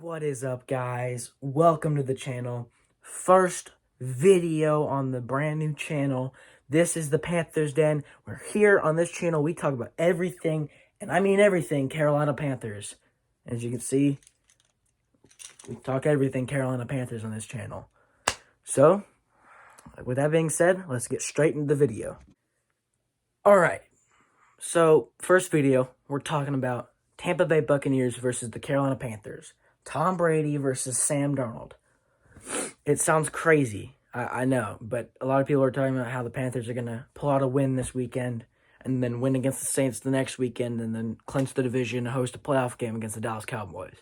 What is up, guys? Welcome to the channel. First video on the brand new channel. This is the Panthers Den. We're here on this channel. We talk about everything, and I mean everything, Carolina Panthers. As you can see, we talk everything Carolina Panthers on this channel. So, with that being said, let's get straight into the video. Alright, so first video, we're talking about Tampa Bay Buccaneers versus the Carolina Panthers. Tom Brady versus Sam Darnold. It sounds crazy, I know, but a lot of people are talking about how the Panthers are going to pull out a win this weekend and then win against the Saints the next weekend and then clinch the division and host a playoff game against the Dallas Cowboys.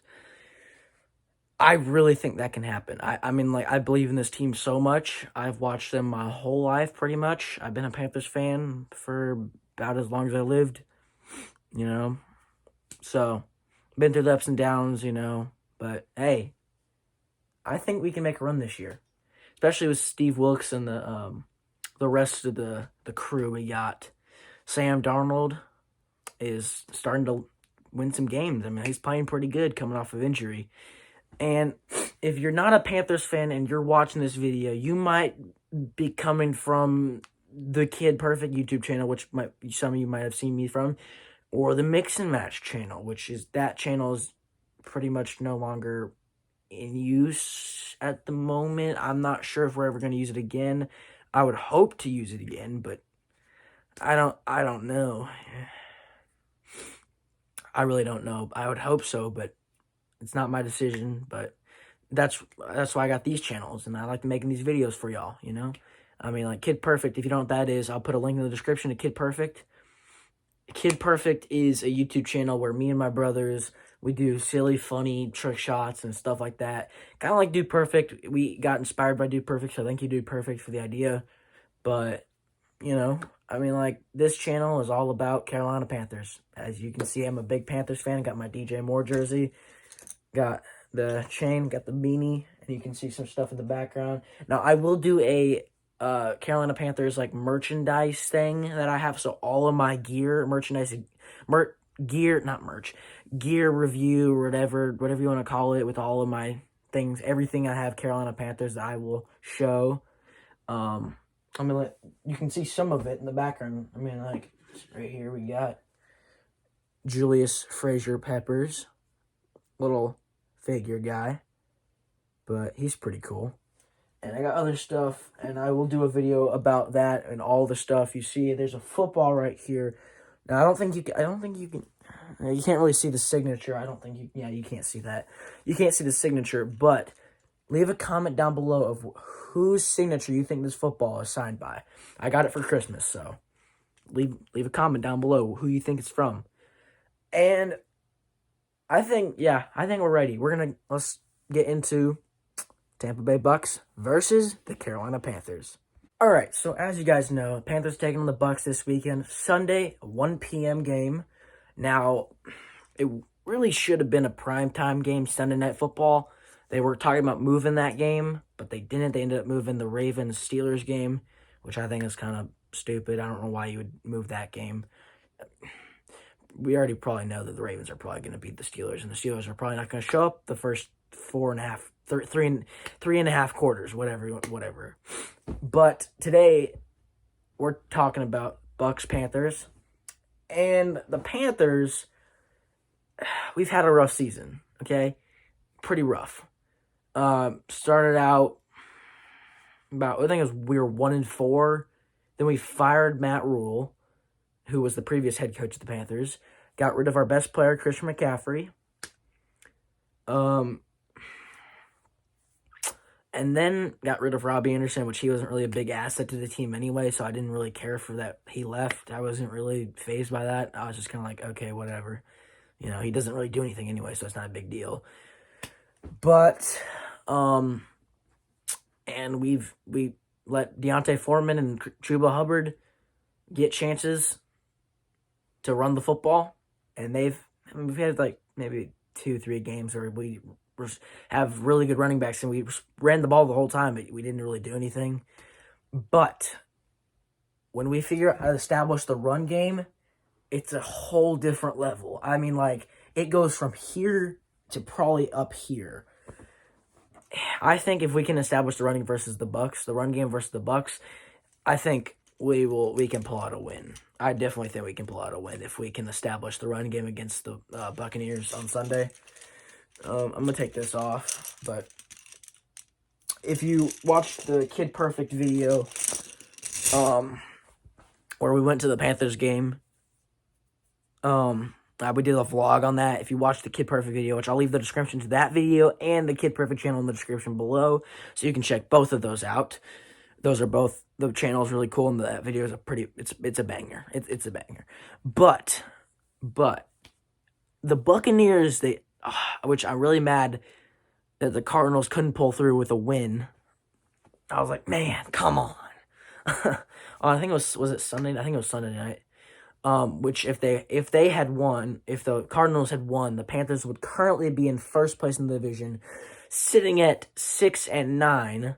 I really think that can happen. I believe in this team so much. I've watched them my whole life, pretty much. I've been a Panthers fan for about as long as I lived, So, been through the ups and downs, But, hey, I think we can make a run this year. Especially with Steve Wilkes and the rest of the crew we got. Sam Darnold is starting to win some games. I mean, he's playing pretty good coming off of injury. And if you're not a Panthers fan and you're watching this video, you might be coming from the Kid Perfect YouTube channel, which some of you might have seen me from, or the Mix and Match channel, that channel is pretty much no longer in use at the moment. I'm not sure if we're ever going to use it again. I would hope to use it again, but I don't know. I really don't know. I would hope so, but it's not my decision. But that's why I got these channels, and I like making these videos for y'all, I mean, like Kid Perfect, if you don't know what that is, I'll put a link in the description to Kid Perfect. Kid Perfect is a YouTube channel where me and my brothers, we do silly, funny trick shots and stuff like that. Kind of like Dude Perfect. We got inspired by Dude Perfect, so thank you, Dude Perfect, for the idea. But, this channel is all about Carolina Panthers. As you can see, I'm a big Panthers fan. Got my DJ Moore jersey. Got the chain, got the beanie, and you can see some stuff in the background. Now, I will do a Carolina Panthers merchandise thing that I have. So all of my gear, gear review, or whatever you want to call it, with all of my things, everything I have Carolina Panthers, I will show. You can see some of it in the background. Right here we got Julius Frazier Peppers, little figure guy, but he's pretty cool. And I got other stuff, and I will do a video about that and all the stuff. You see, there's a football right here. Now, you can't really see the signature. You can't see that. You can't see the signature, but leave a comment down below of whose signature you think this football is signed by. I got it for Christmas, so leave a comment down below who you think it's from. And I think we're ready. Let's get into Tampa Bay Bucks versus the Carolina Panthers. All right, so as you guys know, Panthers taking on the Bucks this weekend. Sunday, 1 p.m. game. Now, it really should have been a primetime game, Sunday Night Football. They were talking about moving that game, but they didn't. They ended up moving the Ravens-Steelers game, which I think is kind of stupid. I don't know why you would move that game. We already probably know that the Ravens are probably going to beat the Steelers, and the Steelers are probably not going to show up the first three and a half quarters, whatever. But today, we're talking about Bucks-Panthers. And the Panthers, we've had a rough season, okay? Pretty rough. Started out we were 1-4. Then we fired Matt Rule, who was the previous head coach of the Panthers. Got rid of our best player, Christian McCaffrey. And then got rid of Robbie Anderson, which he wasn't really a big asset to the team anyway, so I didn't really care for that he left. I wasn't really fazed by that. I was just kind of like, okay, whatever. He doesn't really do anything anyway, so it's not a big deal. But, and we let Deontay Foreman and Chuba Hubbard get chances to run the football, and we've had maybe 2-3 games where we have really good running backs, and we ran the ball the whole time, but we didn't really do anything. But when we figure out how to establish the run game, it's a whole different level. It goes from here to probably up here. I think if we can establish the running versus the Bucs, the run game versus the Bucs, I think we can pull out a win. I definitely think we can pull out a win if we can establish the run game against the Buccaneers on Sunday. I'm going to take this off, but if you watched the Kid Perfect video where we went to the Panthers game, we did a vlog on that. If you watched the Kid Perfect video, which I'll leave the description to that video and the Kid Perfect channel in the description below, so you can check both of those out. Those are both, the channel's really cool, and that video is it's a banger. It's a banger. But the Buccaneers, which I'm really mad that the Cardinals couldn't pull through with a win. I was like, man, come on. I think it was it Sunday? I think it was Sunday night. Which if they had won, if the Cardinals had won, the Panthers would currently be in first place in the division, sitting at 6-9,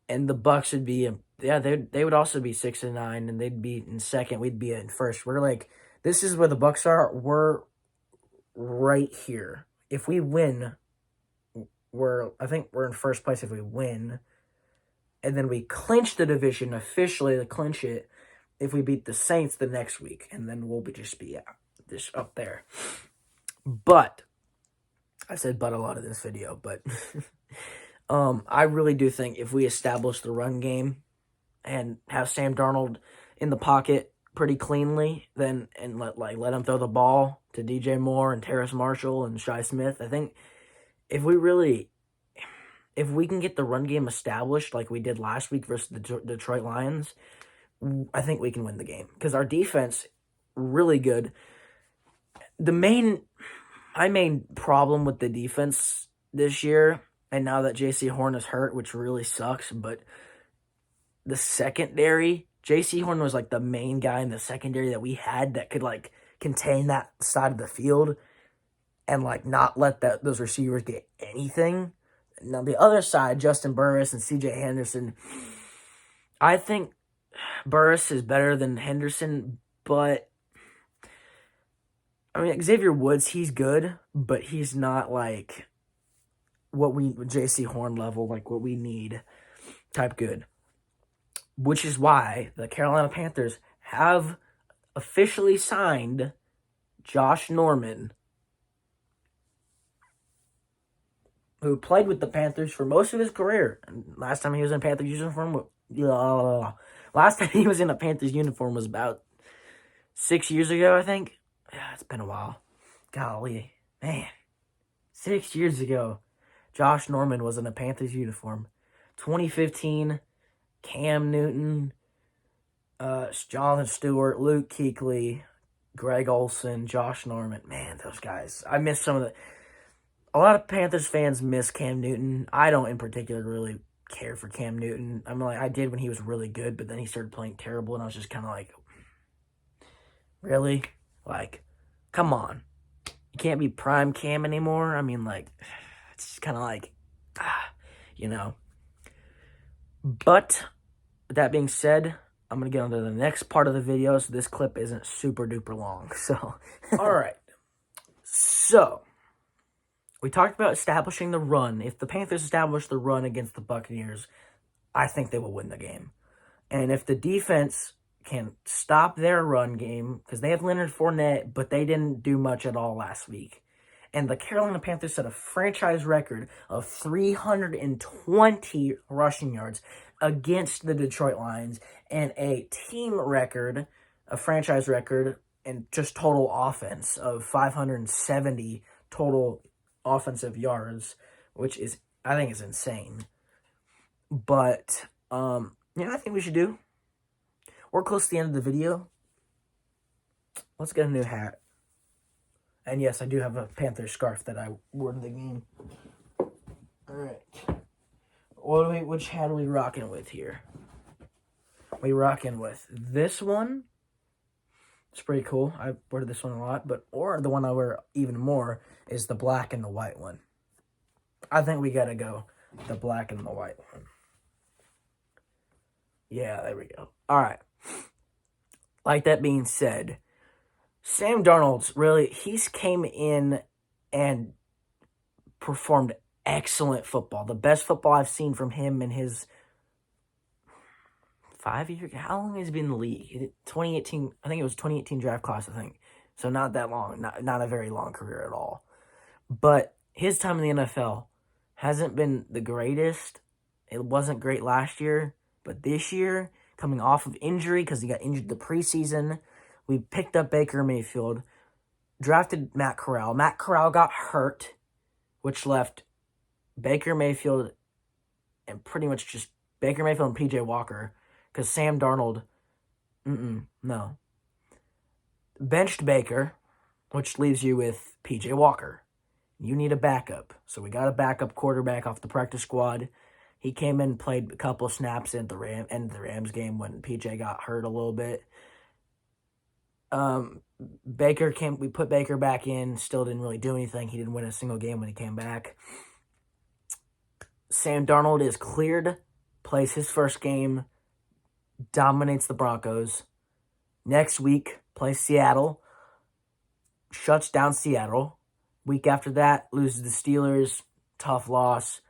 and the Bucs would be they would also be 6-9, and they'd be in second. We'd be in first. We're like, this is where the Bucs are. We're right here. If we win, I think we're in first place if we win, and then we clinch the division officially to clinch it if we beat the Saints the next week, and then we'll just be up there. But I said but a lot of this video, but I really do think if we establish the run game and have Sam Darnold in the pocket pretty cleanly, then and let him throw the ball to DJ Moore and Terrace Marshall and Shi Smith, I think if we can get the run game established like we did last week versus the Detroit Lions, I think we can win the game because our defense really good. My main problem with the defense this year, and now that J.C. Horn is hurt, which really sucks, but the secondary, J.C. Horn was like the main guy in the secondary that we had that could like contain that side of the field and like not let those receivers get anything. Now the other side, Justin Burris and C.J. Henderson, I think Burris is better than Henderson, but I mean Xavier Woods, he's good, but he's not like what J.C. Horn level, like what we need type good. Which is why the Carolina Panthers have officially signed Josh Norman, who played with the Panthers for most of his career. Last time he was in a Panthers uniform was about 6 years ago, I think. Yeah, it's been a while. Golly. Man. 6 years ago, Josh Norman was in a Panthers uniform. 2015, Cam Newton, Jonathan Stewart, Luke Kuechly, Greg Olsen, Josh Norman. Man, those guys. I miss some of the... A lot of Panthers fans miss Cam Newton. I don't in particular really care for Cam Newton. I mean, like, I did when he was really good, but then he started playing terrible, and I was just kind of like, really? Like, come on. You can't be prime Cam anymore? I mean, like, it's kind of like, you know. But, with that being said, I'm going to get on to the next part of the video, so this clip isn't super duper long. So, all right. So, we talked about establishing the run. If the Panthers establish the run against the Buccaneers, I think they will win the game. And if the defense can stop their run game, because they have Leonard Fournette, but they didn't do much at all last week. And the Carolina Panthers set a franchise record of 320 rushing yards against the Detroit Lions and a team record, a franchise record, and just total offense of 570 total offensive yards, which is, I think, is insane. But, I think we should do. We're close to the end of the video. Let's get a new hat. And yes, I do have a Panthers scarf that I wore to the game. Alright. Which hat are we rocking with here? We rocking with this one. It's pretty cool. I wear this one a lot. Or the one I wear even more is the black and the white one. I think we gotta go the black and the white one. Yeah, there we go. Alright. Like that being said, Sam Darnold's really, he's came in and performed excellent football. The best football I've seen from him in his 5 years. How long has he been in the league? 2018. I think it was 2018 draft class. I think so. Not that long. Not a very long career at all. But his time in the NFL hasn't been the greatest. It wasn't great last year, but this year, coming off of injury because he got injured the preseason, we picked up Baker Mayfield, drafted Matt Corral. Matt Corral got hurt, which left Baker Mayfield and pretty much just Baker Mayfield and P.J. Walker because Sam Darnold, no. Benched Baker, which leaves you with P.J. Walker. You need a backup. So we got a backup quarterback off the practice squad. He came in, played a couple of snaps at the Rams game when PJ got hurt a little bit. Baker came. We put Baker back in. Still didn't really do anything. He didn't win a single game when he came back. Sam Darnold is cleared. Plays his first game. Dominates the Broncos. Next week, plays Seattle. Shuts down Seattle. Week after that, loses the Steelers. Tough loss.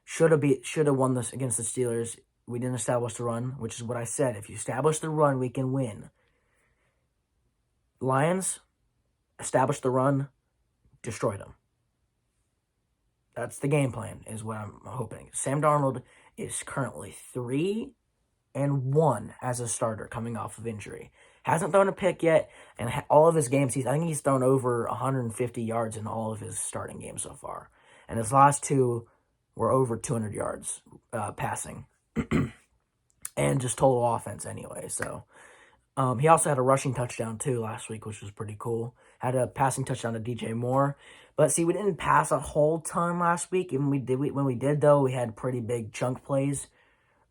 Should have won this against the Steelers. We didn't establish the run, which is what I said. If you establish the run, we can win. Lions, established the run, destroyed them. That's the game plan, is what I'm hoping. Sam Darnold is currently 3-1 as a starter coming off of injury. Hasn't thrown a pick yet, and all of his games, I think he's thrown over 150 yards in all of his starting games so far. And his last two were over 200 yards passing. And just total offense anyway. So he also had a rushing touchdown too last week, which was pretty cool. Had a passing touchdown to DJ Moore. But see, we didn't pass a whole ton last week. Even when we did though, we had pretty big chunk plays.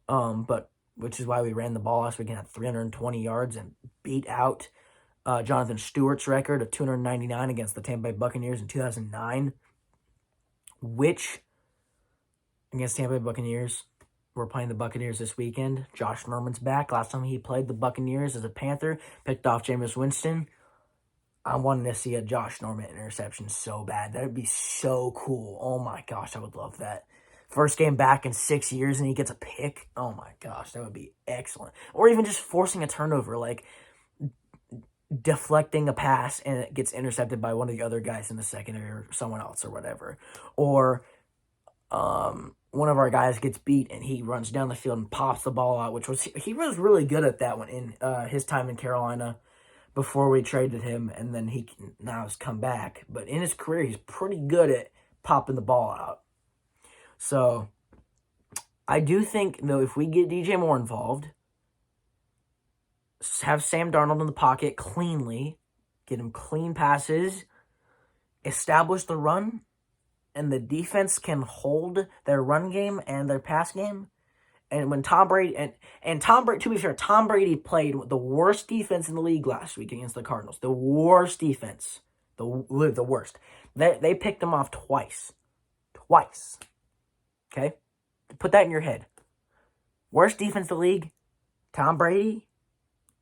But which is why we ran the ball last week and had 320 yards and beat out Jonathan Stewart's record of 299 against the Tampa Bay Buccaneers in 2009. Which, against Tampa Bay Buccaneers, we're playing the Buccaneers this weekend. Josh Norman's back. Last time he played the Buccaneers as a Panther, picked off Jameis Winston. I wanted to see a Josh Norman interception so bad. That would be so cool. Oh my gosh, I would love that. First game back in 6 years and he gets a pick. Oh my gosh, that would be excellent. Or even just forcing a turnover, like deflecting a pass and it gets intercepted by one of the other guys in the secondary or someone else or whatever. Or one of our guys gets beat and he runs down the field and pops the ball out, he was really good at that one in his time in Carolina before we traded him, and then he now has come back. But in his career, he's pretty good at popping the ball out. So I do think, though, if we get DJ Moore involved, have Sam Darnold in the pocket cleanly, get him clean passes, establish the run, and the defense can hold their run game and their pass game. And when Tom Brady, and Tom Brady, to be fair, Tom Brady played the worst defense in the league last week against the Cardinals. The worst defense. The worst. They picked him off twice. Twice. Okay? Put that in your head. Worst defense in the league? Tom Brady?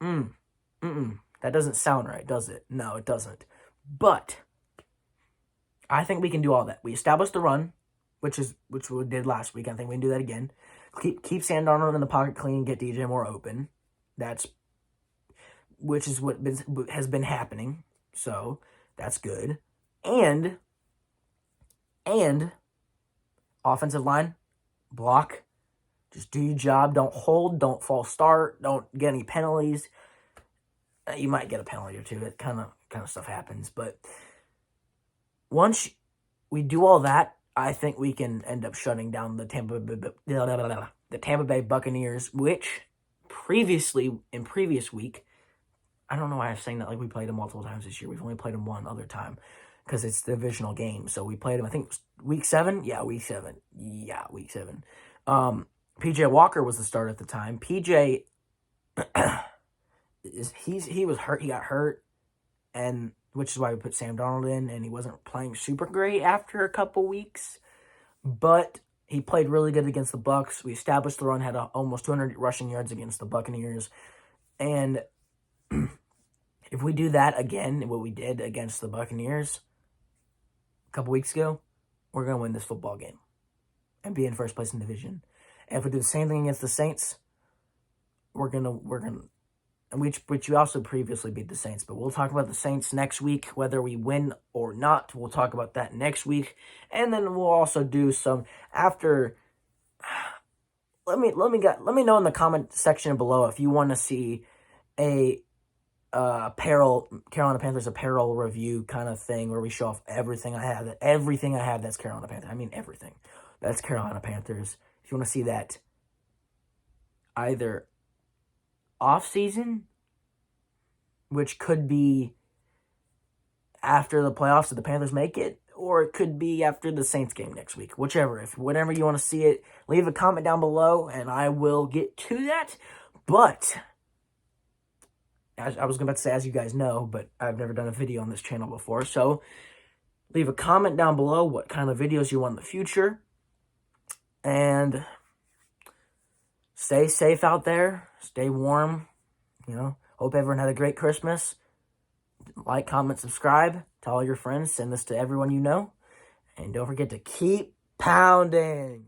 That doesn't sound right, does it? No, it doesn't. But I think we can do all that. We established the run, which we did last week. I think we can do that again. Keep Sam Darnold in the pocket clean, get DJ Moore open. Which is what has been happening. So that's good. And offensive line, block. Just do your job. Don't hold. Don't false start. Don't get any penalties. You might get a penalty or two. That kind of stuff happens. But once we do all that, I think we can end up shutting down the Tampa Bay Buccaneers, which in previous week, I don't know why I'm saying that like we played them multiple times this year. We've only played them one other time because it's the divisional game. So we played them, I think it was week 7. Yeah, week 7. PJ Walker was the starter at the time. PJ, he was hurt. He got hurt, and which is why we put Sam Darnold in, and he wasn't playing super great after a couple weeks, but he played really good against the Bucs. We established the run, had almost 200 rushing yards against the Buccaneers, and if we do that again, what we did against the Buccaneers a couple weeks ago, we're going to win this football game and be in first place in the division. And if we do the same thing against the Saints, we're gonna, and which we also previously beat the Saints. But we'll talk about the Saints next week, whether we win or not. We'll talk about that next week, and then we'll also do some after. Let me know in the comment section below if you want to see a Carolina Panthers apparel review kind of thing where we show off everything I have. Everything I have that's Carolina Panthers. I mean everything. That's Carolina Panthers. If you want to see that either off season, which could be after the playoffs if the Panthers make it, or it could be after the Saints game next week. Whatever you want to see it, leave a comment down below and I will get to that. But I was about to say, as you guys know, but I've never done a video on this channel before. So leave a comment down below what kind of videos you want in the future. And stay safe out there. Stay warm. Hope everyone had a great Christmas. Like, comment, subscribe. Tell all your friends. Send this to everyone you know. And don't forget to keep pounding.